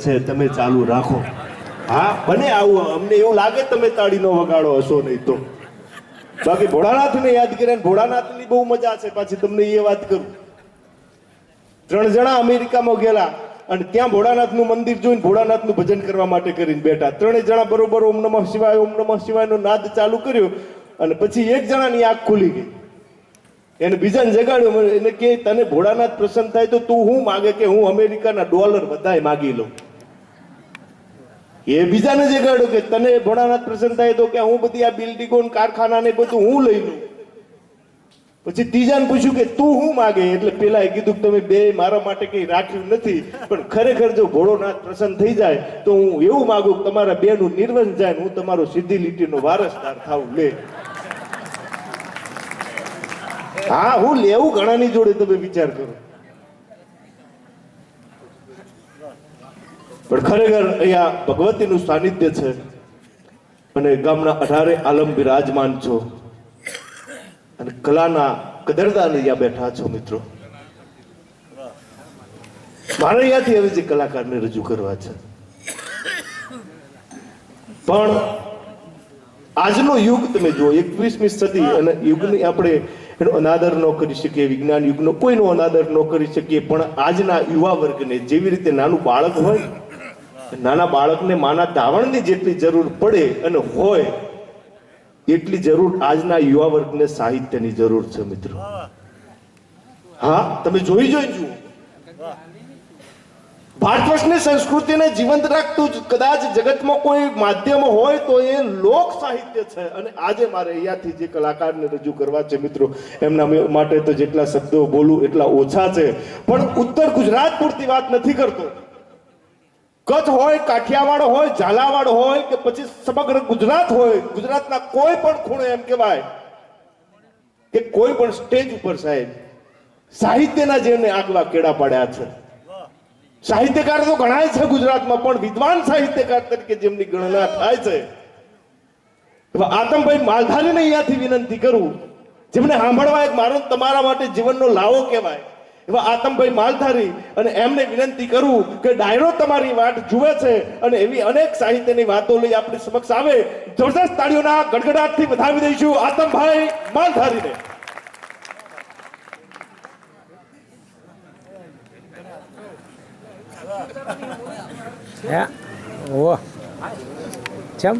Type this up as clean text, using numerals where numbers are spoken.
છે તમે ચાલુ રાખો. હા બને આવું, અમને એવું લાગે તમે તાળી નો વગાડો હશો નહીં તો. બાકી ભોળાનાથને યાદ કર્યા, ભોળાનાથની બહુ મજા છે. પાછી તમને એ વાત કરું, 3 જણા અમેરિકામાં ગયેલા અને ત્યાં ભોળાનાથનું મંદિર જોઈને ભોળાનાથનું ભજન કરવા માટે કરીને બેઠા. 3 જણા બરોબર ઓમ નમઃ શિવાય ઓમ નમઃ શિવાયનો નાદ ચાલુ કર્યો અને પછી એક જણાની આંખ ખુલી ગઈ. એને બીજાને જગાડ્યો. એને કે તને ભોળાનાથ પ્રસન્ન થાય તો તું શું માગે કે હું અમેરિકાના ડોલર બધાય માગી લઉં. એ બીજાને જગાડ્યો કે તને ભોળાનાથ પ્રસન્ન થાય તો કે હું બધી આ બિલ્ડિંગો કારખાના ને બધું હું લઈ લઉં. પછી ત્રીજાને પૂછ્યું કે તું શું માગે? એટલે પેલાએ કીધું કે તમે બે મારા માટે કઈ રાખ્યું નથી, પણ ખરેખર જો ભોળોનાથ પ્રસન્ન થઈ જાય તો હું એવું માગું કે તમારા બેનું નિર્વંશ જાય, હું તમારો સીધી લીટીનો વારસદાર થાઉં. લે હા, હું લેવું ઘણાની જોડે, તમે વિચાર કરો. પણ ખરેખર અહીંયા ભગવતીનું સાનિધ્ય છે અને ગામના 18 આલમ બિરાજમાન છો અને કલાના કદરદાન અહીંયા બેઠા છો. મિત્રો, મારે અહીંયાથી હવે જે કલાકારને રજૂ કરવા છે, પણ આજનો યુગ તમે જુઓ, 21મી સદી, અને યુગની આપણે એનો અનાદર ન કરી શકીએ, વિજ્ઞાન યુગનો કોઈનો અનાદર ન કરી શકીએ, પણ આજના યુવા વર્ગને જેવી રીતે નાનું બાળક હોય, નાના બાળકને માના ધાવણની જેટલી જરૂર પડે અને હોય એટલી જરૂર આજના યુવા વર્ગને સાહિત્યની જરૂર છે. મિત્રો, હા, તમે જોઈ જુઓ, ભારત વર્ષની સંસ્કૃતિને જીવંત રાખતું કદાચ જગતમાં કોઈ માધ્યમ હોય તો એ લોક સાહિત્ય છે. અને આજે મારે અહીંયાથી જે કલાકારને રજૂ કરવા છે મિત્રો, એમના માટે તો જેટલા શબ્દો બોલું એટલા ઓછા છે. પણ ઉત્તર ગુજરાત પૂરતી વાત નથી કરતો. કચ્છ હોય, કાઠિયાવાડ હોય, ઝાલાવાડ હોય કે પછી સમગ્ર ગુજરાત હોય, ગુજરાતના કોઈ પણ ખૂણે એમ કહેવાય કે કોઈ પણ સ્ટેજ ઉપર સાહેબ સાહિત્યના જેમને આગવા કેળા પાડ્યા છે. સાહિત્યકાર તો ઘણાય છે ગુજરાતમાં, પણ વિદ્વાન સાહિત્યકાર તરીકે જેમની ગણના થાય છે, આતમભાઈ માલધારીને અહીંયાથી વિનંતી કરું, જેમને સાંભળવા એક મારો તમારા માટે જીવનનો લાવો કહેવાય એવા આતમભાઈ માલધારી, અને એમને વિનંતી કરું કે ડાયરો તમારી વાટ જુએ છે અને એવી અનેક સાહિત્યની વાતો લઈ આપણી સમક્ષ આવે. જબરદસ્ત તાળીઓના ગડગડાટથી વધાવી દઈશું આતમભાઈ માલધારીને. Yeah. Oh. Chấm.